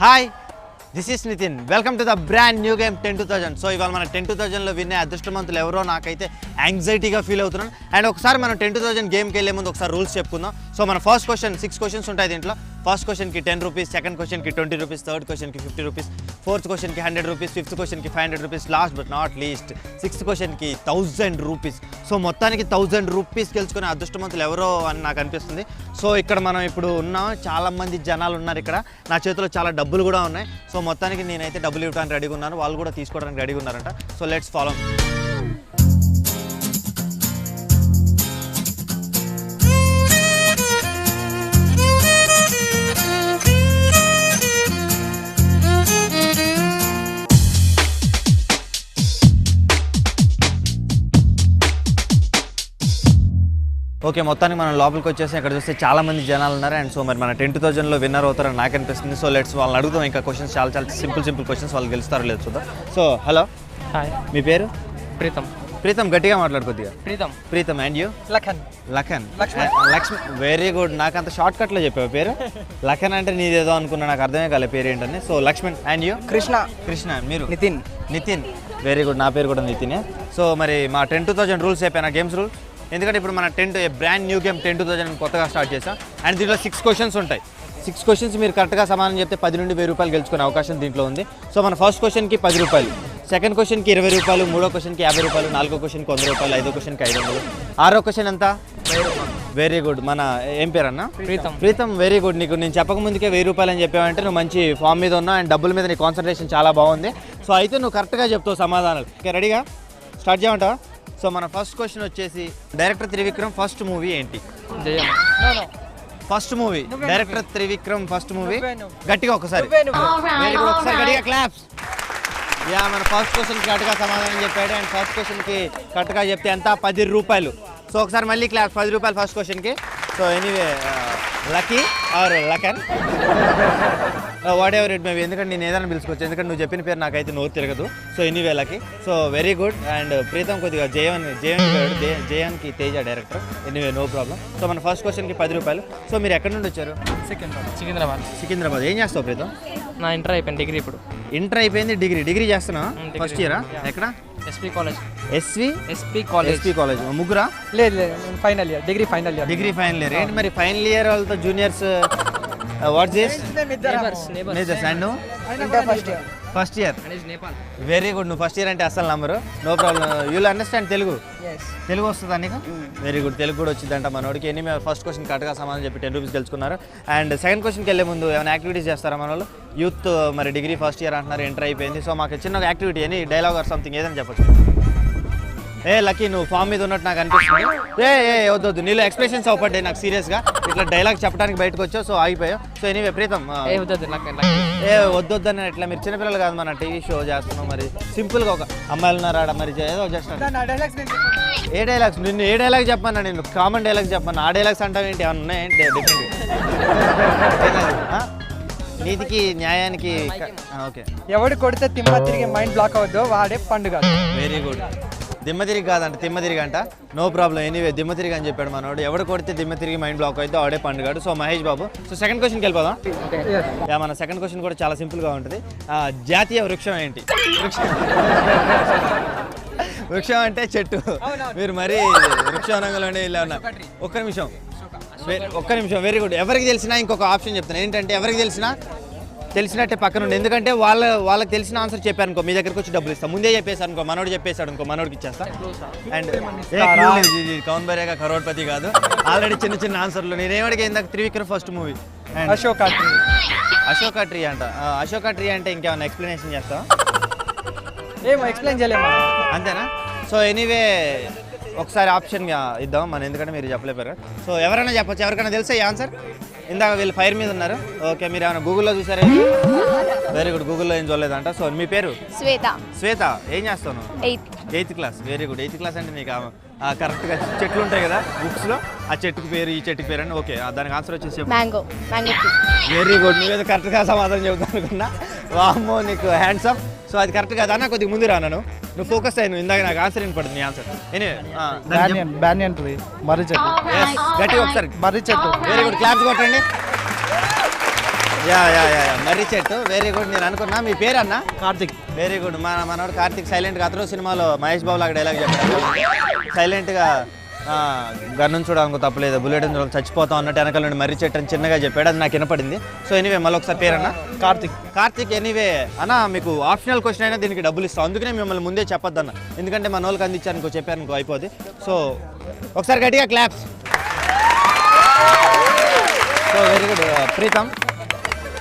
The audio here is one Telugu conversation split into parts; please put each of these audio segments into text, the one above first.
Hi, this is Nitin. Welcome to the brand new game 10-2000. So ఇవాళ మన 10-2000లో విన్నే అదృష్టవంతులు ఎవరో నాకైతే యాంగ్జైటీగా ఫీల్ అవుతున్నాను. అండ్ ఒకసారి మనం 10-2000 గేమ్కి వెళ్ళే ముందు ఒకసారి రూల్స్ చెప్పుకుందాం. సో మన ఫస్ట్ క్వశ్చన్ 6 క్వశ్చన్స్ ఉంటాయి దీంట్లో. ఫస్ట్ క్వశ్చన్కి 10 రూపీస్, సెకండ్ క్వశ్చన్కి 20 రూపీస్, థర్డ్ క్వశ్చన్కి 50 రూపీస్, ఫోర్త్ క్వశ్చన్కి 100 రూపీస్, ఫిఫ్త్ క్వశ్చన్కి 500 rupees, last but not least sixth క్వశ్చన్కి 1000 రూపీస్. సో మొత్తానికి 1000 రూపీస్ గెలుచుకునే అదృష్టవంతులు ఎవరో అని నాకు అనిపిస్తుంది. సో ఇక్కడ మనం ఇప్పుడు ఉన్నాం, చాలామంది జనాలు ఉన్నారు ఇక్కడ. నా చేతిలో చాలా డబ్బులు కూడా ఉన్నాయి. సో మొత్తానికి నేనైతే డబ్బులు ఇవ్వడానికి రెడీగా ఉన్నాను, వాళ్ళు కూడా తీసుకోవడానికి రెడీగా ఉన్నారంట. So let's follow. ఓకే, మొత్తానికి మనం లోపలికి వచ్చేసి ఇక్కడ చూస్తే చాలా మంది జనాలు ఉన్నారు. అండ్ సో మరి మన 10,000లో విన్నర్ అవుతారని నాకు అనిపిస్తుంది. సో లెట్స్ వాళ్ళని అడుగుతాం ఇంకా క్వశ్చన్స్, చాలా సింపుల్ క్వశ్చన్స్. వాళ్ళు గెలుస్తారో లేదు చూద్దాం. సో హలో, హాయ్, మీ పేరు? ప్రీతం, గట్టిగా మాట్లాడు కొద్దిగా. Pritam. And you? Lakhan. Very good. నాకు అంత షార్ట్ కట్లో చెప్పావు పేరు. లఖన్ అంటే నీదేదో అనుకున్నా, నాకు అర్థమే కాలే పేరు ఏంటని. So Lakshman. And you? Krishna. మీరు? నితిన్. Very good. నా పేరు కూడా నితినే. సో మరి మా 10,000 రూల్స్ అయిపోయినా, గేమ్స్ రూల్స్. ఎందుకంటే ఇప్పుడు మన బ్రాండ్ న్యూ గేమ్ 10,000 కొత్తగా స్టార్ట్ చేసాం. అండ్ దీంట్లో 6 క్వశ్చన్స్ ఉంటాయి. 6 క్వశ్చన్స్ మీరు కరెక్ట్గా సమాధానం చెప్తే 10 నుండి 1000 రూపాయలు గెలుచుకునే అవకాశం దీంట్లో ఉంది. సో మన ఫస్ట్ క్వశ్చన్కి 10 రూపాయలు, సెకండ్ క్వశ్చన్కి 20 రూపాయలు, మూడో క్వశ్చన్కి 50 రూపాయలు, నాలుగో క్వశ్చన్కి 100 రూపాయలు, ఐదో క్వశ్చన్కి 500, ఆరో క్వశ్చన్ ఎంత? Very good. మన ఏం పేరు అన్న? ప్రీతం. Very good. నీకు నేను చెప్పకముందుకే 1000 రూపాయలు అని చెప్పావంటే నువ్వు మంచి ఫామ్ మీద ఉన్నావు. అండ్ డబ్బుల మీద నీ కాన్సన్ట్రేషన్ చాలా బాగుంది. సో అయితే నువ్వు కరెక్ట్గా చెప్తావు సమాధానాలు. ఓకే, రెడీగా స్టార్ట్ చేయమంటావా? సో మన ఫస్ట్ క్వశ్చన్ వచ్చేసి, డైరెక్టర్ త్రివిక్రమ్ ఫస్ట్ మూవీ ఏంటి? First movie director Trivikram first movie. గట్టిగా ఒకసారి. Very good. ఒకసారి గట్టిగా క్లాప్స్. యా, మన ఫస్ట్ క్వశ్చన్కి కరెక్ట్గా సమాధానం చెప్పాడు. అండ్ ఫస్ట్ క్వశ్చన్కి కరెక్ట్గా చెప్తే ఎంత? 10 రూపాయలు. సో ఒకసారి మళ్ళీ క్లాప్స్. 10 రూపాయలు ఫస్ట్ క్వశ్చన్కి. So anyway, Lucky or Lakhan, whatever it maybe. ఎందుకంటే నేను ఏదైనా పిలుచుకోవచ్చు, ఎందుకంటే నువ్వు చెప్పిన పేరు నాకైతే నోరు తిరగదు. So anyway Lucky. So very good. And Pritam కొద్దిగా జయన్కి Teja director. Anyway no problem. So మన ఫస్ట్ క్వశ్చన్కి 10 రూపాయలు. సో మీరు ఎక్కడి నుండి వచ్చారు? సికింద్రాబాద్. ఏం చేస్తావు ప్రీతం? నా ఇంటర్ అయిపోయింది, డిగ్రీ. ఇప్పుడు ఇంటర్ అయిపోయింది, డిగ్రీ చేస్తున్నా. ఫస్ట్ ఇయరా? ఎక్కడ? SP college. SP college. ముగ్గురా? లేదు, final year, degree final year. ఏంటి మరి ఫైనల్ ఇయర్ వాళ్ళతో juniors? What's this? Neighbours. And నువ్వు? First year. Very good. నువ్వు ఫస్ట్ ఇయర్ అంటే అసలు number. No problem. You'll understand Telugu? Telugu వస్తుందా నీకు? Very good. తెలుగు కూడా వచ్చిందంట మనోడికి. ఎన్ని ఫస్ట్ క్వశ్చన్ కరెక్ట్గా సమాధానం చెప్పి 10 రూపీస్ గెలుచుకున్నారు. అండ్ సెకండ్ క్వశ్చన్కి వెళ్ళే ముందు ఏమైనా యాక్టివిటీస్ చేస్తారా మన వాళ్ళు? యూత్ మరి డిగ్రీ ఫస్ట్ ఇయర్ అంటున్నారు, ఎంటర్ అయిపోయింది. సో మాకు చిన్న activity, any dialogue or something ఏదైనా చెప్పచ్చు. లక్కీ, నువ్వు ఫామ్ మీద ఉన్నట్టు నాకు అనిపిస్తుంది. వద్దు, నీలో ఎక్స్ప్రెషన్స్ అవపడ్డాయి నాకు సీరియస్గా. ఇట్లా డైలాగ్ చెప్పడానికి బయటకు వచ్చావు, సో ఆగిపోయావు. సో ఎనీవే ప్రీతం, వద్దని ఇట్లా మీరు చిన్నపిల్లలు కాదు, మన టీవీ షో చేస్తున్నాం. మరి సింపుల్గా ఒక అమ్మాయిలు ఉన్నారా మరి ఏదో జస్ట్ ఏ డైలాగ్స్? నిన్ను ఏ డైలాగ్ చెప్పమన్నా? నేను కామన్ డైలాగ్స్ చెప్పమన్నా. ఆ డైలాగ్స్ అంటావు ఏంటి? ఏమన్నా ఉన్నాయంటే డిఫరెంట్? నీతికి న్యాయానికి. ఓకే, ఎవడు కొడితే తిమ్మ తిరిగి మైండ్ బ్లాక్ అవుద్దో వాడే పండుగ. Very good. దిమ్మ తిరిగి కాదంట, తిమ్మ తిరిగి అంట. No problem. ఎనీవే దిమ్మ తిరిగి అని చెప్పాడు మనోడు. ఎవడు కొడితే దిమ్మ తిరిగి మైండ్ బ్లాక్ అయితే ఆడే పండుగాడు. So Mahesh Babu. So second క్వశ్చన్కి వెళ్ళిపోదాం. మన సెకండ్ క్వశ్చన్ కూడా చాలా సింపుల్గా ఉంటుంది. జాతీయ వృక్షం ఏంటి? వృక్షం అంటే చెట్టు. మీరు మరీ వృక్షవనంలోనే ఇలా ఉన్నారు. ఒక్క నిమిషం. Very good. ఎవరికి తెలిసినా ఇంకొక ఆప్షన్ చెప్తాను. ఏంటంటే ఎవరికి తెలిసినట్టే పక్కన ఉండి. ఎందుకంటే వాళ్ళకి తెలిసిన ఆన్సర్ చెప్పారు అనుకో, మీ దగ్గరకు వచ్చి డబ్బులు ఇస్తాం. ముందే చెప్పేశారు అనుకో, మనోడు చెప్పేశాడు అనుకో, మనోడికి ఇచ్చేస్తా. అండ్ కౌన్ బరేగా కరోడ్పతి కాదు, ఆల్రెడీ చిన్న ఆన్సర్లు. నేనేమడిగా ఇందాక Trivikram first movie. Ashoka tree అంట. అశోక ట్రీ అంటే ఇంకేమైనా ఎక్స్ప్లెనేషన్ చేస్తావా? ఎక్స్ప్లెయిన్ చేయలేము, అంతేనా? సో ఎనీవే ఒకసారి ఆప్షన్ ఇద్దాం మనం, ఎందుకంటే మీరు చెప్పలేపారు. సో ఎవరైనా చెప్పచ్చు. ఎవరికైనా తెలుసా ఈ ఆన్సర్? ఇందాక వీళ్ళు ఫైర్ మీద ఉన్నారు. ఓకే, మీరు ఏమైనా గూగుల్లో చూసారా? Very good. గూగుల్లో ఏం చూడలేదంట. సో మీ పేరు? శ్వేత. ఏం చేస్తాను? 8th class. Very good. 8th class అంటే నీకు కరెక్ట్గా చెట్లు ఉంటాయి కదా బుక్స్లో, ఆ చెట్టుకు పేరు, ఈ చెట్టుకు పేరు అని. ఓకే, దానికి ఆన్సర్ వచ్చేసి మ్యాంగో. Very good. నువ్వేదో కరెక్ట్గా సమాధానం చెబుతాను అనుకున్నా. వామ్మో, నీకు హ్యాండ్స్ అప్. సో అది కరెక్ట్ కదా అన్న, కొద్దిగా ముందు రాను. నువ్వు ఫోకస్ అయ్యి, ఇందాక నాకు ఆన్సర్ వినపడుతుంది. నీ ఆన్సర్ గట్టిగా ఒకసారి. Very good. క్లాప్స్ కొట్టండి. యా మర్రి చెట్టు. Very good. నేను అనుకున్నా మీ పేరు అన్న కార్తిక్. Very good. మనోడు కార్తిక్ సైలెంట్గా అతను సినిమాలో మహేష్ బాబు లాగా డైలాగ్ చెప్పాడు. సైలెంట్గా గన్ను చూడాలనుకో తప్పలేదు, బుల్లెట్ చచ్చిపోతాం అన్నట్టు వెనకాల నుండి మర్రి చెట్టు అని చిన్నగా చెప్పాడు. అది నాకు వినపడింది. సో ఎనీవే మళ్ళీ ఒకసారి పేరన్నా కార్తిక్. ఎనీవే అన్న మీకు ఆప్షనల్ క్వశ్చన్ అయినా దీనికి డబ్బులు ఇస్తాం, అందుకనే మిమ్మల్ని ముందే చెప్పొద్దన్న, ఎందుకంటే మన వాళ్ళకి అందించారనుకో చెప్పారనుకో అయిపోద్ది. సో ఒకసారి గట్టిగా claps. So very good Pritam.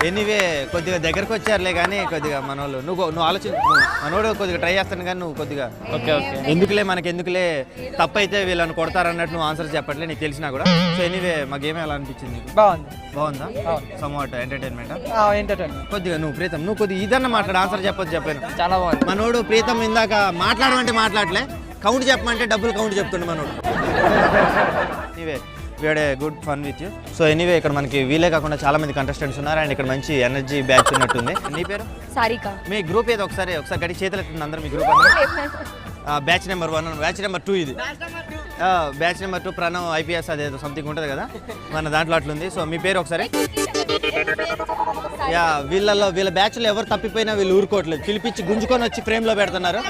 Anyway కొద్దిగా దగ్గరకు వచ్చారులే కానీ కొద్దిగా మన వాళ్ళు నువ్వు మనోడు కొద్దిగా ట్రై చేస్తాను కానీ నువ్వు కొద్దిగా ఓకే ఎందుకులే తప్పు అయితే వీళ్ళని కొడతారన్నట్టు నువ్వు ఆన్సర్ చెప్పట్లే, నీకు తెలిసినా కూడా. సో ఎనీవే మా గేమ్ ఎలా అనిపించింది? బాగుందా? సమ్వాట్ ఎంటర్టైన్మెంట్ కొద్దిగా నువ్వు ప్రీతం నువ్వు కొద్దిగా ఇదన్న మాట్లాడు, ఆన్సర్ చెప్పాను. చాలా బాగుంది. మనోడు ప్రీతం ఇందాక మాట్లాడమంటే మాట్లాడలే, కౌంట్ చెప్పమంటే డబ్బులు కౌంట్ చెప్తుండే మనోడు. Anyway we had a good fun with you. So anyway ఇక్కడ మనకి వీలే కాకుండా చాలా మంది కంటెస్టెంట్స్ ఉన్నారు అండ్ ఇక్కడ మంచి ఎనర్జీ బ్యాచ్ ఉన్నట్టుంది. నీ పేరు? సారిక. మీ గ్రూప్ ఏదో ఒకసారి గట్టి చేతులు ఎత్తుంది అందరూ మీ group batch number 1, batch number 2 ఇది. బ్యాచ్ నెంబర్ 2 ప్రణవ్ IPS అదేదో సంథింగ్ ఉంటుంది కదా మన దాంట్లో అట్లుంది. సో మీ పేరు ఒకసారి? వీళ్ళ బ్యాచ్లో ఎవరు తప్పిపోయినా వీళ్ళు ఊరుకోవట్లేదు, పిలిపించి గుంజుకొని వచ్చి ఫ్రేమ్లో పెడుతున్నారు.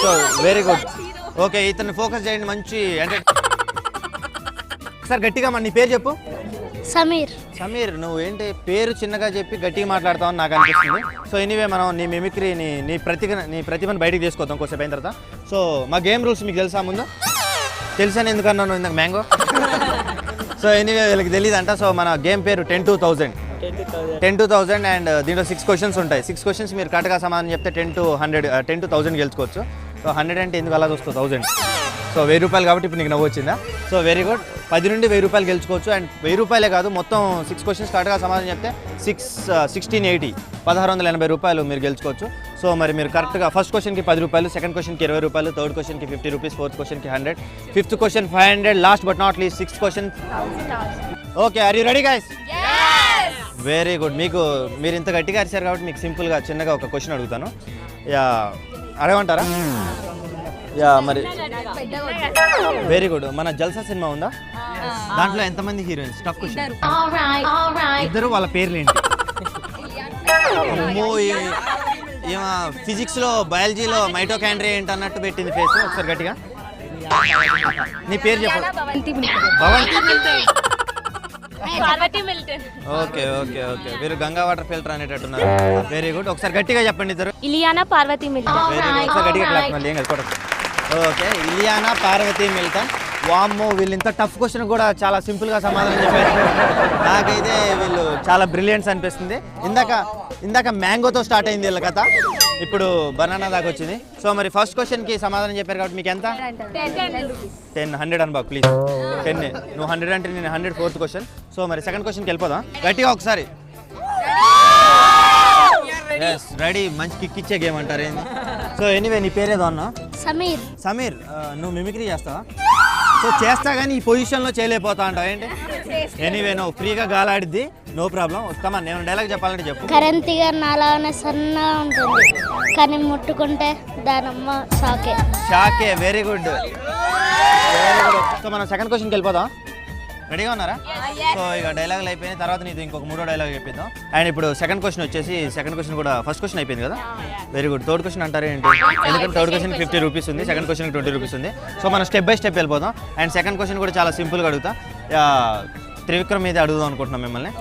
So very good. ఓకే ఇతన్ని ఫోకస్ చేయండి. మంచి అంటే సార్ గట్టిగా నీ పేరు చెప్పు. సమీర్. నువ్వు ఏంటి పేరు చిన్నగా చెప్పి గట్టిగా మాట్లాడతావని నాకు అనిపిస్తుంది. సో ఎనీవే మనం నీ మిమిక్రీ నీ ప్రతిభను బయటకు తీసుకొద్దాం కొంచెం అయిన తర్వాత. సో మా గేమ్ రూల్స్ మీకు తెలుసా? ముందు తెలుసని ఎందుకన్నాను ఇందాక మ్యాంగో. సో ఎనీవే వీళ్ళకి తెలియదు అంట. సో మన గేమ్ పేరు 10 to 1000 అండ్ దీంట్లో 6 క్వశ్చన్స్ ఉంటాయి. 6 క్వశ్చన్స్ మీరు కరెక్ట్గా సమాధానం చెప్తే 10 to 1000 గెలుచుకోవచ్చు. సో 100 అంటే ఎందుకు అలా చూస్తావు 1000. సో 1000 రూపాయలు కాబట్టి ఇప్పుడు నీకు నవ్వు వచ్చిందా? So very good. 10 నుండి 1000 రూపాయలు గెలుచుకోవచ్చు. అండ్ 1000 రూపాయలే కాదు, మొత్తం 6 క్వశ్చన్స్ కరెక్ట్గా సమాధానం చెప్తే 1680 రూపాయలు మీరు గెలుచుకోవచ్చు. సో మరి మీరు కరెక్ట్గా ఫస్ట్ క్వశ్చన్కి 10 రూపాయలు, సెకండ్ క్వశ్చన్కి 20 రూపాయలు, థర్డ్ క్వశ్చన్కి 50 రూపీస్, ఫోర్త్ క్వశ్చన్కి 100, fifth question 500, last but not least 6th question. Okay are you ready guys? Very good. మీరు ఇంత గట్టిగా అరిచారు కాబట్టి మీకు సింపుల్గా చిన్నగా ఒక క్వశ్చన్ అడుగుతాను. అడగమంటారా? మరి వెరీ గుడ్. మన జల్సా సినిమా ఉందా? దాంట్లో ఎంతమంది హీరోయిన్స్? Tough question. ఇద్దరు వాళ్ళ పేర్లు ఏంటి? ఫిజిక్స్ లో బయాలజీలో మైటోకాండ్రియా ఏంటి అన్నట్టు పెట్టింది ఫేస్. ఒకసారి గట్టిగా నీ పేరు చెప్పు. ఓకే మీరు గంగా వాటర్ ఫిల్టర్ అనేటట్టున్నారు. Very good. ఒకసారి గట్టిగా చెప్పండి ఇద్దరు. ఇలియానా పార్వతి మిల్టన్. ఒకసారి గట్టిగా క్లాస్ మళ్ళీ ఏం కదా. Okay Ileana Parvathi Milton. వామ్మో వీళ్ళు ఇంత టఫ్ క్వశ్చన్ కూడా చాలా సింపుల్గా సమాధానం చెప్పారు. నాకైతే వీళ్ళు చాలా బ్రిలియంట్స్ అనిపిస్తుంది. ఇందాక మ్యాంగోతో స్టార్ట్ అయింది వీళ్ళ కథ, ఇప్పుడు బనానా దాకా వచ్చింది. సో మరి ఫస్ట్ క్వశ్చన్కి సమాధానం చెప్పారు కాబట్టి మీకు ఎంత? 10 100 అనుబాకు ప్లీజ్. 10 నువ్వు 100 అంటే నేను 100 ఫోర్త్ క్వశ్చన్. సో మరి సెకండ్ క్వశ్చన్కి వెళ్ళిపోదాం గట్టిగా ఒకసారి. Yes ready. మంచి కిక్ ఇచ్చే గేమ్ అంటారు ఏంది? సో ఎనీవే నీ పేరేదో అన్నా? సమీర్. నువ్వు మిమిక్రీ చేస్తావా? సో చేస్తా కానీ ఈ పొజిషన్లో చేయలేకపోతా అంటావు ఏంటి? ఎనీవే నువ్వు ఫ్రీగా గాలాడిద్ది, నో ప్రాబ్లం. వస్తామా? నేను డైలాగ్ చెప్పాలంటే చెప్పు. కరెంట్ గా నాలానే సన్నగా ఉంటుంది కానీ ముట్టుకుంటే దానమ్మ షాకే. Very good. సో మనం సెకండ్ క్వశ్చన్కి వెళ్ళిపోదాం. రెడీగా ఉన్నారా? సో ఇక డైలాగులు అయిపోయిన తర్వాత నీకు ఇంకొక 3వ డైలాగ్ చెప్పిద్దాం. అండ్ ఇప్పుడు సెకండ్ క్వశ్చన్ వచ్చేసి, సెకండ్ క్వశ్చన్ కూడా ఫస్ట్ క్వశ్చన్ అయిపోయింది కదా. Very good. థర్డ్ క్వశ్చన్ అంటారు ఏంటి? ఎందుకంటే థర్డ్ క్వశ్చన్కి 50 రూపీస్ ఉంది, సెకండ్ క్వశ్చన్కి 20 రూపీస్ ఉంది. సో మనం స్టెప్ బై స్టెప్ వెళ్ళిపోదాం. అండ్ సెకండ్ క్వశ్చన్ కూడా చాలా సింపుల్గా అడుగుతా. త్రివిక్రమ్ మీద అడుగుదాం అనుకుంటున్నాం మిమ్మల్ని.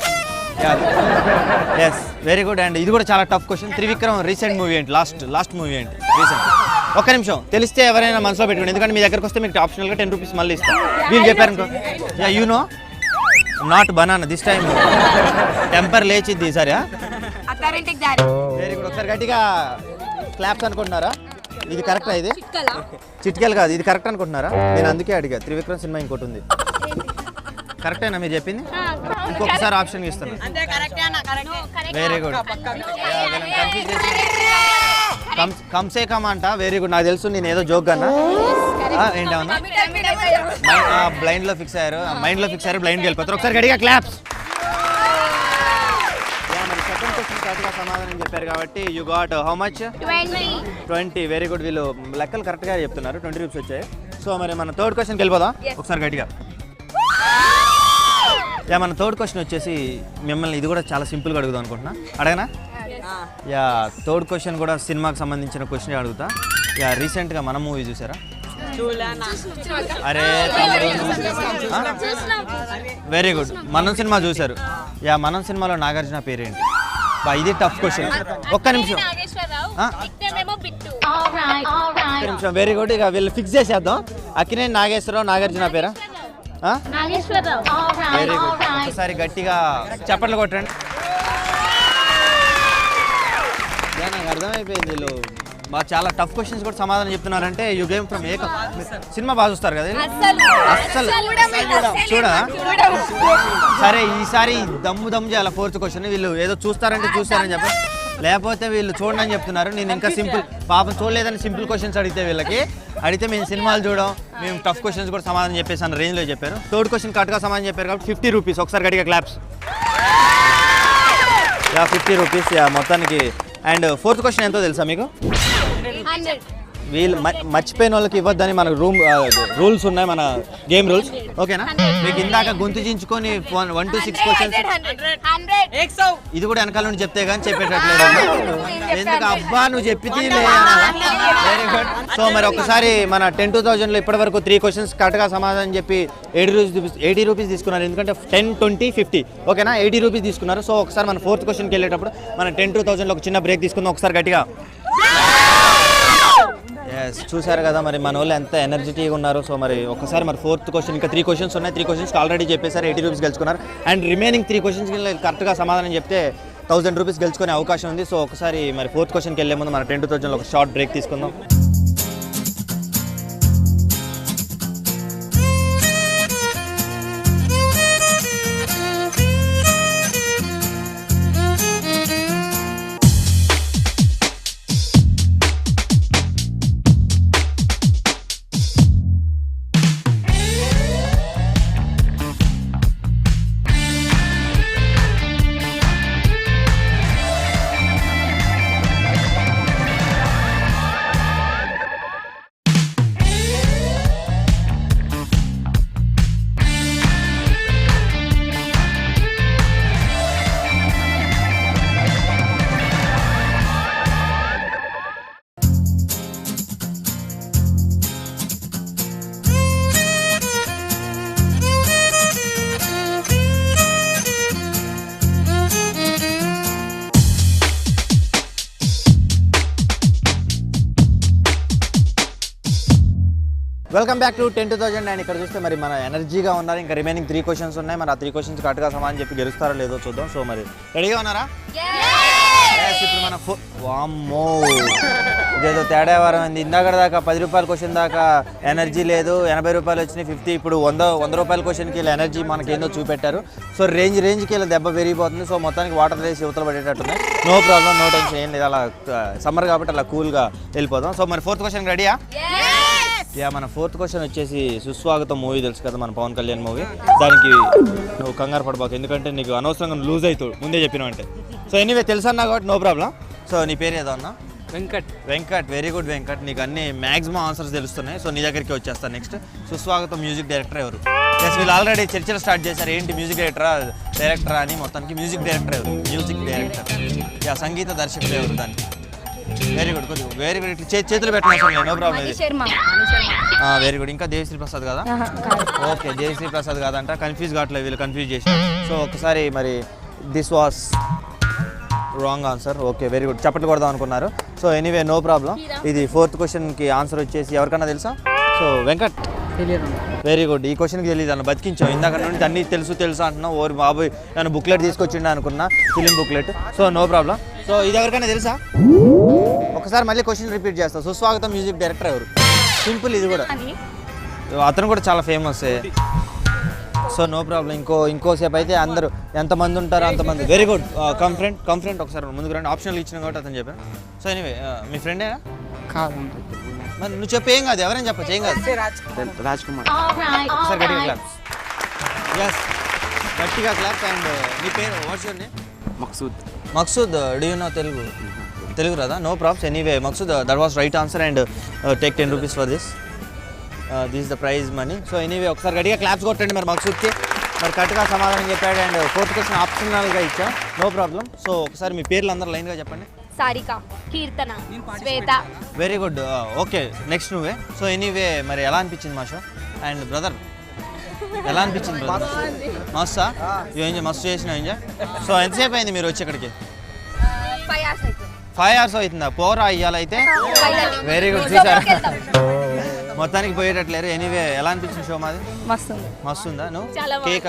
Yes very good. అండ్ ఇది కూడా చాలా tough question. Trivikram recent movie ఏంటి? లాస్ట్ మూవీ ఏంటి రీసెంట్? ఒక్క నిమిషం తెలిస్తే ఎవరైనా మనసులో పెట్టుకోండి, ఎందుకంటే మీ దగ్గరకు వస్తే మీకు ఆప్షనల్గా 10 రూపీస్ మళ్ళీ ఇస్తాం. వీళ్ళు చెప్పారనుకో you know not banana this time temper లేచిద్ది ఈసారి. Very good. ఒకసారి గట్టిగా క్లాప్స్ అనుకుంటున్నారా? ఇది కరెక్టా? ఇది చిట్కెలు కాదు, ఇది కరెక్ట్ అనుకుంటున్నారా? నేను అందుకే అడిగా. త్రివిక్రమ్ సినిమా ఇంకోటి ఉంది, కరెక్టేనా మీరు చెప్పింది? ఇంకొకసారి ఆప్షన్ ఇస్తాను. Very good. కమ్సే కమ్ అంట. Very good. నాకు తెలుసు నేను ఏదో జోక్ అన్నా. ఏంటన్నా బ్లైండ్లో ఫిక్స్ అయ్యారు, మైండ్లో ఫిక్స్ అయ్యారు, బ్లైండ్కి వెళ్ళిపోతారు. ఒకసారి గట్టిగా క్లాప్స్. మరి సెకండ్ క్వశ్చన్ కరెక్ట్గా సమాధానం చెప్పారు కాబట్టి you got how much? 20. Very good. వీళ్ళు లెక్కలు కరెక్ట్గా చెప్తున్నారు, 20 రూపీస్ వచ్చాయి. సో మరి మన థర్డ్ క్వశ్చన్కి వెళ్ళిపోదాం. ఒకసారి గట్టిగా యా మన థర్డ్ క్వశ్చన్ వచ్చేసి మిమ్మల్ని ఇది కూడా చాలా సింపుల్గా అడుగుదాం అనుకుంటున్నా, అడగనా? యా థర్డ్ క్వశ్చన్ కూడా సినిమాకి సంబంధించిన క్వశ్చన్ అడుగుతా. యా రీసెంట్గా మన మూవీ చూసారా? అరే వెరీ గుడ్, మనం సినిమా చూసారు. యా మనం సినిమాలో నాగార్జున పేరేంటి? ఇది టఫ్ క్వశ్చన్. ఒక్క నిమిషం. Very good. ఇక వీళ్ళు ఫిక్స్ చేసేద్దాం. అక్కినేని నాగేశ్వరరావు, నాగార్జున పేరా? Very good. ఒకసారి గట్టిగా చప్పట్లు కొట్టండి. నాకు అర్థమైపోయింది వీళ్ళు మాకు చాలా టఫ్ క్వశ్చన్స్ కూడా సమాధానం చెప్తున్నారంటే you game from A cinema బాగా చూస్తారు కదా అస్సలు చూడా. సరే ఈసారి దమ్ము చేయాలి. ఫోర్త్ క్వశ్చన్ వీళ్ళు ఏదో చూస్తారంటే చూస్తారని చెప్పి, లేకపోతే వీళ్ళు చూడండి అని చెప్తున్నారు. నేను ఇంకా సింపుల్ పాపం చూడలేదని సింపుల్ క్వశ్చన్స్ అడిగితే అడిగితే మేము సినిమాలు చూడడం, మేము టఫ్ క్వశ్చన్స్ కూడా సమాధానం చెప్పేసి అన్న రేంజ్లో చెప్పారు. థర్డ్ క్వశ్చన్ కరెక్ట్గా సమాధానం చెప్పారు కాబట్టి 50 రూపీస్. ఒకసారి గట్టిగా క్లాప్స్. Yeah 50 rupees. యా మొత్తానికి. అండ్ ఫోర్త్ క్వశ్చన్ ఎంతో తెలుసా మీకు? వీళ్ళు మర్చిపోయిన వాళ్ళకి ఇవ్వద్దని మన రూల్స్ ఉన్నాయి, మన గేమ్ రూల్స్. ఓకేనా? మీకు ఇందాక గొంతు చించుకొని 1 to 6 క్వశ్చన్స్ ఇది కూడా వెనకాల నుండి చెప్తే కానీ చెప్పేటట్లేదు. ఎందుకు అబ్బా నువ్వు చెప్పితే. Very good. సో మరి ఒకసారి మన 10,000లో ఇప్పటి వరకు 3 క్వశ్చన్స్ కరెక్ట్గా సమాధానం చెప్పి 80 రూపీస్ తీసుకున్నారు. ఎందుకంటే 10, 20, 50 ఓకేనా 80 రూపీస్ తీసుకున్నారు. సో ఒకసారి మన ఫోర్త్ క్వశ్చన్కి వెళ్ళేటప్పుడు మనం 10,000లో ఒక చిన్న బ్రేక్ తీసుకుందాం. ఒకసారి గట్టిగా. ఎస్ చూసారు కదా మరి మన వాళ్ళు ఎంత ఎనర్జెటిక్గా ఉన్నారు. సో మరి ఒకసారి మరి ఫోర్త్ క్వశ్చన్ ఇంకా 3 క్వశ్చన్స్ ఉన్నాయి. 3 క్వశ్చన్స్కి ఆల్రెడీ చెప్పేసారు, 80 రూపీస్ గెలుచుకున్నారు. అండ్ రిమైనింగ్ 3 క్వశ్చన్స్కి కరెక్ట్గా సమాధానం చెప్తే 1000 రూపీస్ గెలుచుకునే అవకాశం ఉంది. సో ఒకసారి మరి ఫోర్త్ క్వశ్చన్కి వెళ్ళే ముందు మన 10,000లో ఒక షార్ట్ బ్రేక్ తీసుకుందాం. Welcome back to 10,000. అండ్ ఇక్కడ చూస్తే మరి మన ఎనర్జీగా ఉన్నారు. ఇంకా రిమైనింగ్ 3 క్వశ్చన్స్ ఉన్నాయి. మరి ఆ 3 క్వశ్చన్స్ కరెక్ట్గా సమాధానం చెప్పి గెలుస్తారో లేదో చూద్దాం. సో మరి రెడీగా ఉన్నారా? ఇప్పుడు మన వామ్మో ఇదేదో తేడా వారం అయింది. ఇందాక దాకా 10 రూపాయల క్వశ్చన్ దాకా ఎనర్జీ లేదు, 80 రూపాయలు వచ్చినాయి 50. ఇప్పుడు 100 రూపాయల క్వశ్చన్కి వీళ్ళ ఎనర్జీ మనకి ఏందో చూపెట్టారు. సో రేంజ్కి వీళ్ళ దెబ్బ పెరిగిపోతుంది. సో మొత్తానికి వాటర్ రేసి యువతలు పడేటట్టుంది. నో ప్రాబ్లం, నో టెన్షన్, ఏం లేదు. అలా సమ్మర్ కాబట్టి అలా కూల్గా వెళ్ళిపోదాం. సో మరి ఫోర్త్ క్వశ్చన్ రెడీయా? యా మన ఫోర్త్ క్వశ్చన్ వచ్చేసి సుస్వాగతం మూవీ తెలుసు కదా, మన పవన్ కళ్యాణ్ మూవీ. దానికి నువ్వు కంగారు పడబాకు, ఎందుకంటే నీకు అనవసరంగా లూజ్ అవుతావు ముందే చెప్పినావంటే. సో ఎనీవే తెలుసన్నా కాబట్టి నో ప్రాబ్లం. సో నీ పేరు ఏదో అన్నా? వెంకట్. Very good Venkat. నీకు అన్ని మ్యాక్సిమం ఆన్సర్స్ తెలుస్తున్నాయి. సో నీ దగ్గరికి వచ్చేస్తాను. నెక్స్ట్ సుస్వాగతం మ్యూజిక్ డైరెక్టర్ ఎవరు? ఎస్ వీళ్ళు ఆల్రెడీ చర్చలు స్టార్ట్ చేశారు. ఏంటి మ్యూజిక్ డైరెక్టరా అని. మొత్తానికి మ్యూజిక్ డైరెక్టర్ ఎవరు? Music director. యా సంగీత దర్శకుడు ఎవరు దానికి? Very good. కొద్దిగా వెరీ గుడ్. ఇట్లా చేతులు పెట్టిన నో ప్రాబ్లం. Very good. ఇంకా దేవిశ్రీ ప్రసాద్ కదా? ఓకే దేవిశ్రీ ప్రసాద్ కాదంట. కన్ఫ్యూజ్ కావట్లేదు వీళ్ళు, కన్ఫ్యూజ్ చేసి. సో ఒకసారి మరి this was wrong answer. Okay very good. చప్పట్లు కొడదాం అనుకున్నారు. So anyway no problem. ఇది ఫోర్త్ క్వశ్చన్కి ఆన్సర్ వచ్చేసి ఎవరికన్నా తెలుసా? So Venkat very good. ఈ క్వశ్చన్కి తెలియదు అన్న బతికించావు. ఇందాక నుండి అన్నీ తెలుసు అంటున్నావు. ఓరి బాబోయ్ నన్ను బుక్లెట్ తీసుకొచ్చిండే అనుకున్నా, film booklet. So no problem. So ఇది ఎవరికైనా తెలుసా? ఒకసారి మళ్ళీ క్వశ్చన్ రిపీట్ చేస్తా. సుస్వాగతం మ్యూజిక్ డైరెక్టర్ ఎవరు? సింపుల్. ఇది కూడా అతను కూడా చాలా ఫేమస్. So no problem. ఇంకోసేపు అయితే అందరూ ఎంతమంది ఉంటారో అంతమంది. Very good. కమ్ ఫ్రెండ్ ఒకసారి ముందుకు రండి. ఆప్షన్లు ఇచ్చిన కాబట్టి అతను చెప్పాను. సో ఎనీవే మీ ఫ్రెండేనా? కాదు. మరి నువ్వు చెప్పు, ఏం కాదు, ఎవరైనా చెప్పచ్చు, ఏం కాదు. రాజ్ కుమార్. ఒకసారి గట్టిగా క్లాప్స్. ఎస్ గట్టిగా క్లాప్స్. అండ్ నీ పేరు what's your name? Maqsood. Do you know Telugu రాదా? No probs. Anyway Maqsood that was right answer. And take 10 rupees for this. This the prize money. So anyway ఒకసారి గట్టిగా క్లాప్స్ కొట్టండి మరి మక్సూద్కి. మరి కరెక్ట్గా సమాధానం చెప్పాడు. అండ్ ఫోర్త్ క్వశ్చన్ ఆప్షనల్గా ఇచ్చా, నో ప్రాబ్లం. సో ఒకసారి మీ పేర్లు అందరూ లైన్గా చెప్పండి. Sarika, Keerthana, Swetha. Very good. Okay, next నువ్వే. సో ఎనీవే మరి ఎలా అనిపించింది మా షో? అండ్ బ్రదర్ ఎలా అనిపించింది బ్రదర్? మస్తా ఎంజాయ్, మస్తు చేసిన ఎంజాయ్. సో ఎంతసేపు అయింది మీరు వచ్చి ఇక్కడికి? 5 hours అవుతుంది. 5 hours అవుతుందా? పోరా ఇయ్యాలైతే. Very good. చూసారా, మొత్తానికి పోయేటట్లేరు. ఎనీవే ఎలా అనిపించింది షో మాది? మస్తుందా? నువ్వు కేక్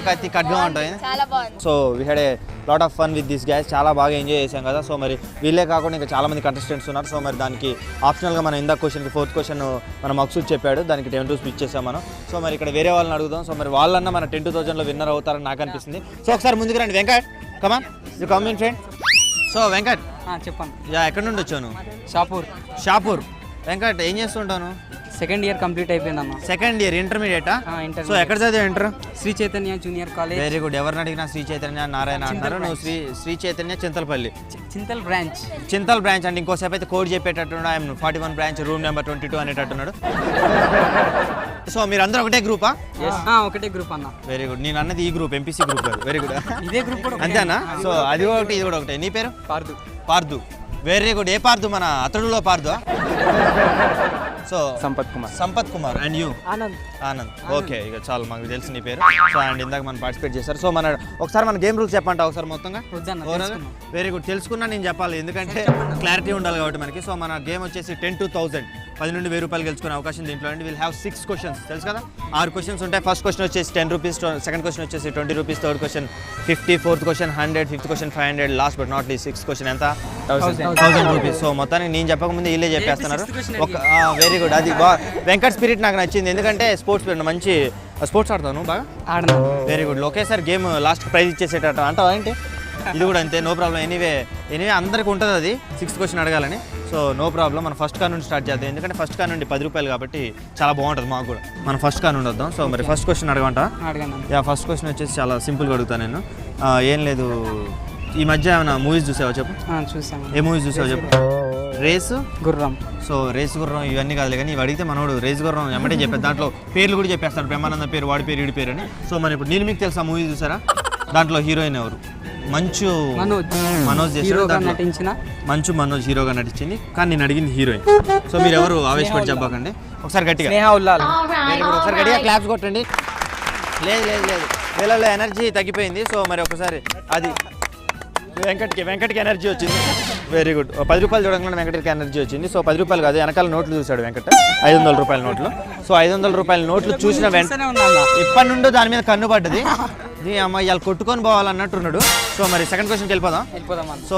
కత్తి ఖడ్గం అంటాయి. చాలా బాగుంది. So we had a lot of fun with this gas. చాలా బాగా ఎంజాయ్ చేసాం కదా. సో మరి వీళ్ళే కాకుండా ఇంకా చాలా మంది కంటెస్టెంట్స్ ఉన్నారు. సో మరి దానికి ఆప్షనల్గా మనం ఇందాక క్వశ్చన్కి ఫోర్త్ క్వశ్చన్ మన మక్సూద్ చెప్పాడు, దానికి 10 rupees ఇచ్చేసాం మనం. సో మరి ఇక్కడ వేరే వాళ్ళని అడుగుదాం. సో మరి వాళ్ళన్నా మన 10,000లో విన్నర్ అవుతారని నాకు అనిపిస్తుంది. సో ఒకసారి ముందుకు రండి. Venkat, come on, you come in friend. So Venkat చెప్పండి. యా, ఎక్కడి నుండి వచ్చాను? షాపూర్. వెంకట్, ఏం చేస్తుంటాను? సెకండ్ ఇయర్ కంప్లీట్ అయిపోయిందన్న. సెకండ్ ఇయర్ ఇంటర్మీడియటా? సో ఎక్కడ చదివా inter? Sri Chaitanya junior college. Very good. ఎవరిని అడిగినా శ్రీ చైతన్య నారాయణ అంటారు. నువ్వు శ్రీ చైతన్య చింతలపల్లి. చింతల్ బ్రాంచ్ అంటే ఇంకోసేపు అయితే కోడ్ చెప్పేటట్టున్నాడు. ఐఎమ్ 41 బ్రాంచ్ రూమ్ నెంబర్ 22 అనేటట్టున్నాడు. సో మీరు అందరూ ఒకటే గ్రూపా? ఒకటే గ్రూప్ అన్న. Very good. నేను అన్నది ఈ గ్రూప్, ఎంపీసీ గ్రూప్ కాదు. Very good. ఇదే గ్రూప్ అంతేనా? సో అది ఒకటి, ఇది కూడా ఒకటే. నీ పేరు? పార్దు. Very good. ఏ పార్దు? మన అతడులో Parthu. So Sampath Kumar. And you? Anand. Okay, ఇక చాలు, మాకు తెలుసు నీ పేరు. సో అండ్ ఇందాక మనం పార్టిసిపేట్ చేశారు. సో ఒకసారి మన గేమ్ రూల్స్ చెప్పండి ఒకసారి మొత్తంగా. Very good. తెలుసుకున్నా నేను చెప్పాలి, ఎందుకంటే క్లారిటీ ఉండాలి కాబట్టి మనకి. సో మన గేమ్ వచ్చేసి 10 to 1000, 10 నుండి 1000 రూపాయలు గెలుచుకునే అవకాశం దీంట్లో అండి. Will have 6 questions. తెలుసు కదా, 6 questions ఉంటాయి. ఫస్ట్ క్వశ్చన్ వచ్చేసి 10 rupees, సెకండ్ క్వశ్చన్ వచ్చేసి 20 rupees, third question 50, fourth question 100, fifth question 500, last but not least sixth question ఎంత? 1000 rupees. సో మొత్తానికి నేను చెప్పకముందు వీళ్ళే చెప్పేస్తున్నారు. Very good. అది వెంకట్ స్పిరిట్ నాకు నచ్చింది, ఎందుకంటే స్పోర్ట్స్ మంచి స్పోర్ట్స్ ఆడతాను బాగా. Very good. ఒకేసారి గేమ్ లాస్ట్ ప్రైజ్ ఇచ్చేసేటట్టు అంటావా ఏంటి? ఇది కూడా అంతే, నో ప్రాబ్లం. ఎనీవే అందరికి ఉంటుంది అది 6th క్వశ్చన్ అడగాలని. So no problem. మనం ఫస్ట్ కార్ నుండి స్టార్ట్ చేద్దాం, ఎందుకంటే ఫస్ట్ కార్ నుండి 10 రూపాయలు కాబట్టి చాలా బాగుంటుంది మాకు కూడా. మనం ఫస్ట్ కార్ నుండి వద్దాం. సో మరి ఫస్ట్ క్వశ్చన్ అడగంట. ఫస్ట్ క్వశ్చన్ వచ్చేసి చాలా సింపుల్గా అడుగుతాను నేను. ఏం లేదు, ఈ మధ్య ఏమైనా మూవీస్ చూసావా చెప్పు? చూసాను. ఏ మూవీస్ చూసావా చెప్పు? రేసు గుర్రం. సో రేసు గుర్రం ఇవన్నీ కాదులే, కానీ ఇవి అడిగితే మనోడు రేసు గుర్రం ఎమ్మటే చెప్పేది. దాంట్లో పేర్లు కూడా చెప్పేస్తాడు, బ్రహ్మానంద పేరు, వాడి పేరు, వీడి పేరు అని. సో మరి ఇప్పుడు నేను మీకు తెలుసా మూవీ చూసారా? దాంట్లో హీరోయిన్ ఎవరు? మనోజ్ చేశాడు. మంచు మనోజ్ హీరోగా నటించింది, కానీ నేను అడిగింది హీరోయిన్. సో మీరు ఎవరు ఆవేశపడి చెప్పకండి. ఒకసారి గట్టిగా ఒకసారి గట్టిగా క్లాప్స్ కొట్టండి. లేదు లేదు లేదు, వీళ్ళలో ఎనర్జీ తగ్గిపోయింది. సో మరి ఒకసారి అది వెంకట్కి ఎనర్జీ వచ్చింది. Very good. 10 రూపాయలు చూడకుండా వెంకటకి ఎనర్జీ వచ్చింది. సో 10 రూపాయలు కాదు, వెనకాల నోట్లు చూశాడు వెంకట, 500 రూపాయల నోట్లు. సో 500 రూపాయల నోట్లు చూసిన వెంటనే ఇప్పటి నుండి దాని మీద కన్ను పడ్డది. అమ్మాయి వాళ్ళు కొట్టుకొని పోవాలన్నట్టున్నాడు. సో మరి సెకండ్ క్వశ్చన్కి వెళ్ళిపోదాం. సో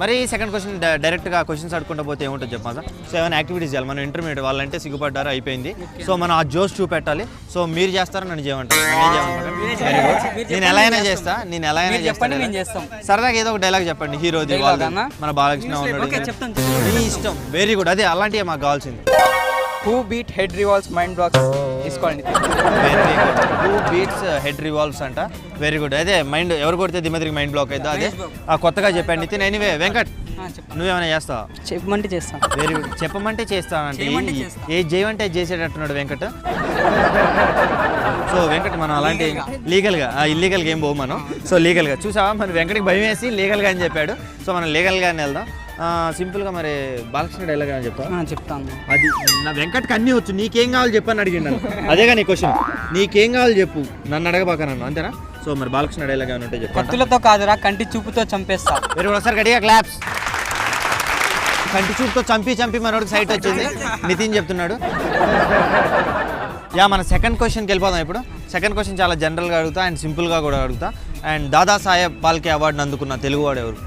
మరి సెకండ్ క్వశ్చన్ డైరెక్ట్గా క్వశ్చన్స్ అడుకుంటూ పోతే ఏముంటుంది చెప్పమా? సో ఏమైనా యాక్టివిటీస్ చేయాలి. మనం ఇంటర్మీడియట్ వాళ్ళంటే సిగ్గుపడ్డారు, అయిపోయింది. సో మనం ఆ జోష్ చూపెట్టాలి. సో మీరు చేస్తారో నన్ను చేయమంటారు. నేను ఎలా అయినా చేస్తా, సరదాగా ఏదో ఒక డైలాగ్ చెప్పండి హీరోది, మన బాలకృష్ణ ఉన్నాడు, మీ ఇష్టం. Very good. అదే అలాంటివి మాకు కావాల్సింది. Who beat head revolves mind blocks తీసుకోండి. Very good. Who beats head revolves అంట. Very good. అదే మైండ్ ఎవరు కొడితే దిమ్మదిరికి మైండ్ బ్లాక్ అవుతుందో అదే కొత్తగా చెప్పాను నితిన్. ఎనీవే వెంకట్, నువ్వేమైనా చేస్తావా? చెప్పమంటే చేస్తాను. Very good. చెప్పమంటే చేస్తానంటే ఏది చేయమంటే చేసేటట్టున్నాడు వెంకట్. సో వెంకట్ మనం అలాంటి లీగల్గా ఇల్లీగల్గా ఏం పోవు మనం. సో లీగల్గా చూసావా, మన వెంకట్కి భయం వేసి లీగల్గా అని చెప్పాడు. సో మనం లీగల్గానే వెళ్దాం. సింపుల్గా మరి బాలకృష్ణ డైలాగ్ అని చెప్తాను. అది నా వెంకట్కి అన్నీ వచ్చు, నీకేం కావాలి చెప్పని అడిగిండు. అదేగా నీ క్వశ్చన్, నీకేం కావాలి చెప్పు, నన్ను అడగబాక నన్ను, అంతేనా? సో మరి బాలకృష్ణ డైలాగ్ ఏమైనా ఉంటే చెప్పు. కత్తులతో కాదురా, కంటి చూపుతో చంపేస్తా. మీరు ఒకసారి గట్టిగా క్లాప్స్. కంటి చూపుతో చంపి మనోడికి సైట్ వచ్చింది. నితిన్ చెప్తున్నాడు. మన సెకండ్ క్వశ్చన్కి వెళ్ళిపోదాం ఇప్పుడు. సెకండ్ క్వశ్చన్ చాలా జనరల్గా అడుగుతా అండ్ సింపుల్గా కూడా అడుగుతా. అండ్ దాదాసాహెబ్ ఫాల్కే అవార్డుని అందుకున్న తెలుగువాడు ఎవరు?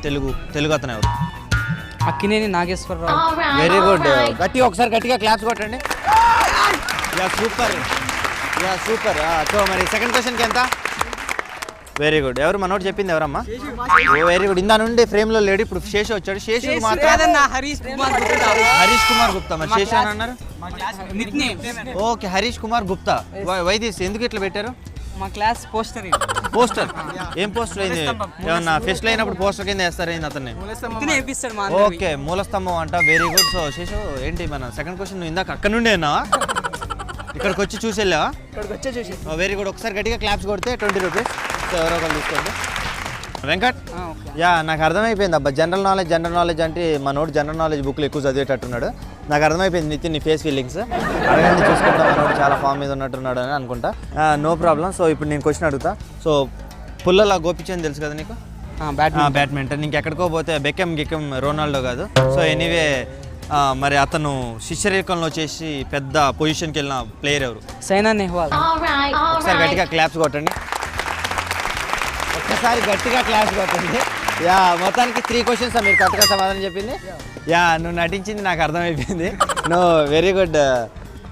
తెలుగు అతను ఎవరు? అక్కినేని నాగేశ్వరరావు. Very good. గట్టిగా క్లాప్స్ కొట్టండి. సూపర్. సో మరి సెకండ్ క్వశ్చన్కి ఎంత? Very good. ఎవరు మనోడు చెప్పింది ఎవరమ్మా? Very good. ఇందా నుండి ఫ్రేమ్లో లేడు, ఇప్పుడు శేషు వచ్చాడు. శేషు మాత్రం హరీష్ కుమార్ గుప్తా. మరి శేషు అని అన్నారు. ఓకే, హరీష్ కుమార్ గుప్తా. వైదిస్ ఎందుకు ఇట్లా పెట్టారు? మా క్లాస్ పోస్టర్. ఏం పోస్టర్ అయింది? ఏమన్నా ఫెస్ట్ అయినప్పుడు పోస్టర్ కింద వేస్తారు ఏంది అతన్ని? ఓకే, మూలస్తంభం అంట. Very good. సో శేషు ఏంటి మన సెకండ్ క్వశ్చన్ నువ్వు ఇందాక అక్కడ నుండి అన్నావా? ఇక్కడికి వచ్చి చూసి వెళ్ళావా? ఇక్కడికి వచ్చే చూసి వెరీ గుడ్. ఒకసారి గట్టిగా క్లాప్స్ కొడితే 20 రూపీస్. సో ఎవరో ఒకరు తీసుకోండి. వెంకట్, యా నాకు అర్థమైపోయింది అబ్బా. జనరల్ నాలెడ్జ్ అంటే మనోడు జనరల్ నాలెడ్జ్ బుక్లు ఎక్కువ చదివేటట్టున్నాడు. నాకు అర్థమైపోయింది నితిన్ నీ ఫేస్ ఫీలింగ్స్. అడగండి చూసుకుంటా, మనోడు చాలా ఫామ్ మీద ఉన్నట్టున్నాడు అని అనుకుంటా. No problem. సో ఇప్పుడు నేను క్వశ్చన్ అడుగుతా. సో పుల్లల గోపిచంద్ తెలుసు కదా నీకు? బ్యాడ్మింటన్. ఇంకెక్కడికో పోతే బెకెమ్ రొనాల్డో కాదు. సో ఎనీవే మరి అతను శిష్యరేఖంలో చేసి పెద్ద పొజిషన్కి వెళ్ళిన ప్లేయర్ ఎవరు? సైనా నెహ్వాల్. ఒకసారి గట్టిగా క్లాప్స్ కొట్టండి. ఒక్కసారి గట్టిగా క్లాప్స్ కొట్టండి. యా మొత్తానికి 3 క్వశ్చన్స్ మీరు కరెక్ట్గా సమాధానం చెప్పింది. యా నువ్వు నటించింది నాకు అర్థమైపోయింది. నువ్వు వెరీ గుడ్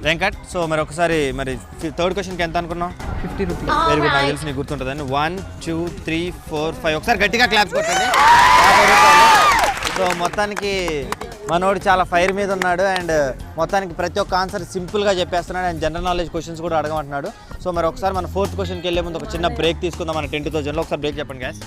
వెంకట్. సో మరి ఒకసారి మరి 3rd క్వశ్చన్కి ఎంత అనుకున్నావు? 50 రూపీస్. Very good. నాకు తెలిసి నీకు గుర్తుంటుందని. 1 2 3 4 5 ఒకసారి గట్టిగా క్లాప్స్ కొట్టండి. సో మొత్తానికి మనోడు చాలా ఫైర్ మీద ఉన్నాడు అండ్ మొత్తానికి ప్రతి ఒక్క ఆన్సర్ సింపుల్గా చెప్పేస్తున్నాడు అండ్ జనరల్ నాలెడ్జ్ క్వశ్చన్స్ కూడా అడగమంటున్నాడు. సో మరి ఒకసారి మన 4th క్వశ్చన్కి వెళ్ళే ముందు ఒక చిన్న బ్రేక్ తీసుకుందాం. మన 10,000లో ఒకసారి బ్రేక్ చెప్పండి gas.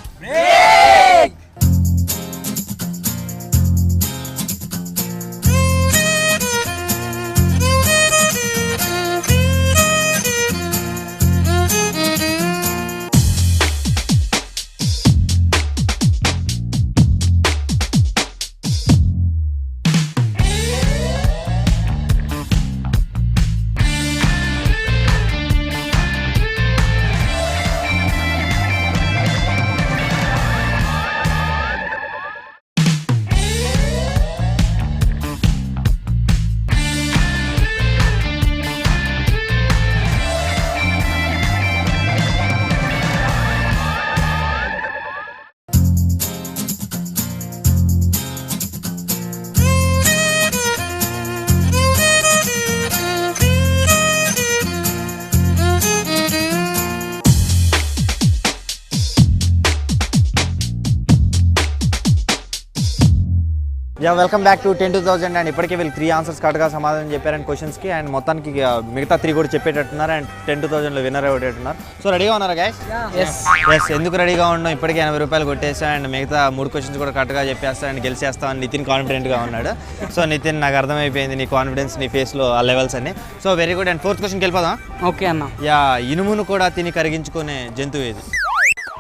Yeah welcome back to 10,000 and ఇప్పటికే వీళ్ళు 3 ఆన్సర్స్ కరెక్ట్గా సమాధానం చెప్పారండి క్వశ్చన్స్కి అండ్ మొత్తానికి మిగతా 3 కూడా చెప్పేటట్టున్నారు అండ్ 10,000లో విన్నర్ అయ్యేటట్టున్నారు. సో రెడీగా ఉన్నారా గైస్? ఎస్. ఎందుకు రెడీగా ఉన్నాం? ఇప్పటికే 80 రూపాయలు కొట్టేసా అండ్ మిగతా 3 క్వశ్చన్స్ కూడా కరెక్ట్గా చెప్పేస్తా అండ్ గెలిచేస్తా అని నితిన్ కాన్ఫిడెంట్గా ఉన్నాడు. సో నితిన్ నాకు అర్థమైపోయింది నీ కాన్ఫిడెన్స్, నీ ఫేస్లో ఆ లెవెల్స్ అన్ని. So very good. And 4th క్వశ్చన్కి వెళ్ళిపోదాం. ఓకే అన్న. యా ఇనుమును కూడా తిని కరిగించుకునే జంతువు ఏది?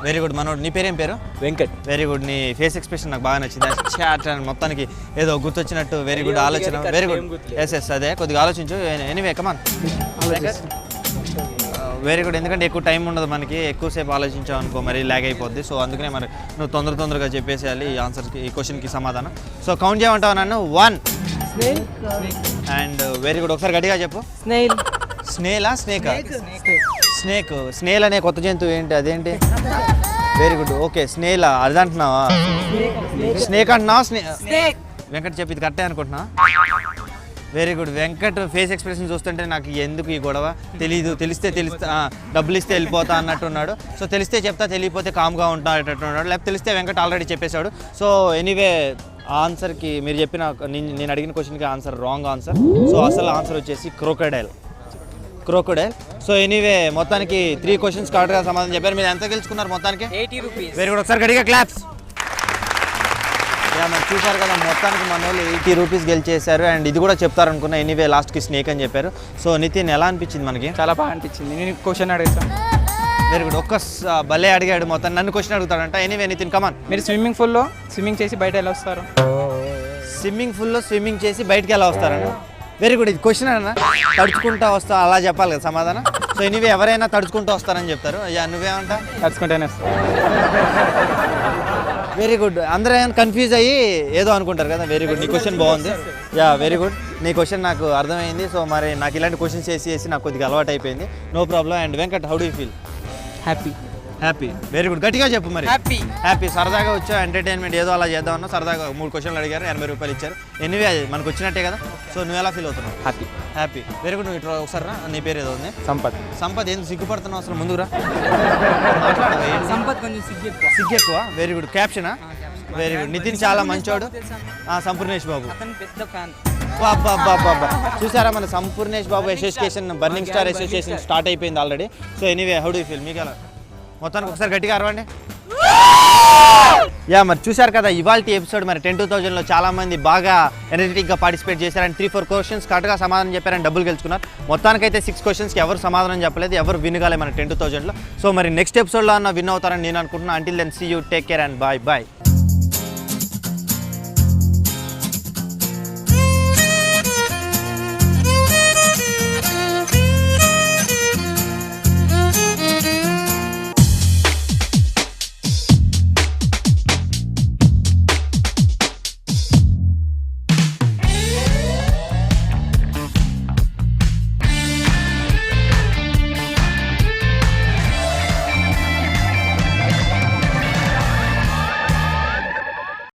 వెరీ గుడ్ మనోడు. నీ పేరేం పేరు? వెంకట్. Very good. నీ ఫేస్ ఎక్స్ప్రెషన్ నాకు బాగా నచ్చింది. చాట్ అని మొత్తానికి ఏదో గుర్తొచ్చినట్టు. వెరీ గుడ్ ఆలోచన. Very good. ఎస్ అదే కొద్దిగా ఆలోచించు. Anyway come on. Very good. ఎందుకంటే ఎక్కువ టైం ఉండదు మనకి, ఎక్కువసేపు ఆలోచించావు అనుకో మరి ల్యాగ్ అయిపోద్ది. సో అందుకనే మరి నువ్వు తొందరగా చెప్పేసేయాలి ఈ ఆన్సర్కి, ఈ క్వశ్చన్కి సమాధానం. సో కౌంట్ చేయమంటావు నన్ను? 1 అండ్ వెరీ గుడ్. ఒకసారి గట్టిగా చెప్పు. స్నేలా స్నేకా? స్నేల్ అనే కొత్త జంతువు ఏంటి? అదేంటి? Very good. ఓకే స్నేల్ అది అంటున్నావా? స్నేక్ అంటున్నావా? వెంకట్ చెప్పి ఇది కరెక్టే అనుకుంటున్నా. Very good. Venkat face expression చూస్తుంటే నాకు ఎందుకు ఈ గొడవ తెలిస్తే డబ్బులు ఇస్తే వెళ్ళిపోతా అన్నట్టున్నాడు. సో తెలిస్తే చెప్తా, తెలియకపోతే కామ్గా ఉంటాడట్టున్నాడు. లేకపోతే తెలిస్తే వెంకట్ ఆల్రెడీ చెప్పేశాడు. సో ఎనీవే ఆన్సర్కి మీరు చెప్పిన నేను అడిగిన క్వశ్చన్కి ఆన్సర్ రాంగ్ ఆన్సర్. సో అసలు ఆన్సర్ వచ్చేసి క్రోకోడైల్. సో ఎనీవే మొత్తానికి 3 క్వశ్చన్స్ కరెక్ట్గా సమాధానం చెప్పారు. మీరు ఎంత గెలుచుకున్నారు మొత్తానికి? 80 రూపీస్. Very good. ఒకసారి గట్టిగా క్లాప్స్. మరి చూసారు కదా మొత్తానికి మన వాళ్ళు 80 రూపీస్ గెలిచేశారు అండ్ ఇది కూడా చెప్తారనుకున్నా. ఎనీవే లాస్ట్కి స్నేక్ అని చెప్పారు. సో నితిన్ ఎలా అనిపించింది మనకి? చాలా బాగా అనిపించింది. నేను క్వశ్చన్ అడుగుతాను. Very good. భలే అడిగాడు. మొత్తం నన్ను క్వశ్చన్ అడుగుతాడంట. ఎనీవే నితిన్ కమాన్. మీరు స్విమ్మింగ్ పూల్లో స్విమ్మింగ్ చేసి బయట ఎలా వస్తారు? స్విమ్మింగ్ పూల్లో స్విమ్మింగ్ చేసి బయటకి ఎలా వస్తారన్న? Very good. ఇది క్వశ్చన్ అన్న. తడుచుకుంటా వస్తా అలా చెప్పాలి కదా సమాధానం. సో ఎనీవే ఎవరైనా తడుచుకుంటూ వస్తారని చెప్తారు. యా నువ్వేమంటా? తడుచుకుంటేనే వస్తారు. Very good. అందరూ ఏమైనా కన్ఫ్యూజ్ అయ్యి ఏదో అనుకుంటారు కదా. Very good. నీ క్వశ్చన్ బాగుంది. Yeah very good. నీ క్వశ్చన్ నాకు అర్థమైంది. సో మరి నాకు ఇలాంటి క్వశ్చన్స్ చేసి నాకు కొద్దిగా అలవాటు అయిపోయింది. No problem. And Venkat how do you feel? Happy. Very good. గట్టిగా చెప్పు మరి. హ్యాపీ. సరదాగా వచ్చా ఎంటర్టైన్మెంట్ ఏదో అలా చేద్దామన్నా. సరదాగా 3 క్వశ్చన్లు అడిగారు, 80 రూపాయలు ఇచ్చారు. ఎనీవే అది మనకు వచ్చినట్టే కదా. సో నువ్వు ఎలా ఫీల్ అవుతున్నావు? హ్యాపీ. Very good. నువ్వు ఇట్లా ఒకసారి రా. నీ పేరు ఏదో ఉంది? సంపత్. ఎందుకు సిగ్గుపడుతున్నావు అసలు? ముందుకు రా. సంపత్ కొంచెం సిగ్గు ఎక్కువ. Very good. క్యాప్షనా? Very good. నితిన్ చాలా మంచోడు. సంపూర్ణేష్ బాబు పెద్ద ఫ్యాన్. చూసారా మన Sampoornesh Babu association, burning star association start అయిపోయింది already. So anyway how do feel? మీకు ఎలా? మొత్తానికి ఒకసారి గట్టిగా అరవండి. యా మరి చూశారు కదా ఇవాళ ఎపిసోడ్ మరి 10-2000లో చాలా మంది బాగా ఎనర్జెటిక్గా పార్టిసిపేట్ చేశారు అండ్ 3-4 క్వశ్చన్స్ కరెక్ట్గా సమాధానం చెప్పారని డబ్బులు గెలుచుకున్నారు. మొత్తానికైతే 6 క్వశ్చన్స్కి ఎవరు సమాధానం చెప్పలేదు, ఎవరు విన్ కాలే మన 10-2000లో. సో మరి నెక్స్ట్ ఎపిసోడ్లో అన్న విన్ అవుతారని నేను అనుకుంటున్నాను. Until then see you, take care and bye bye.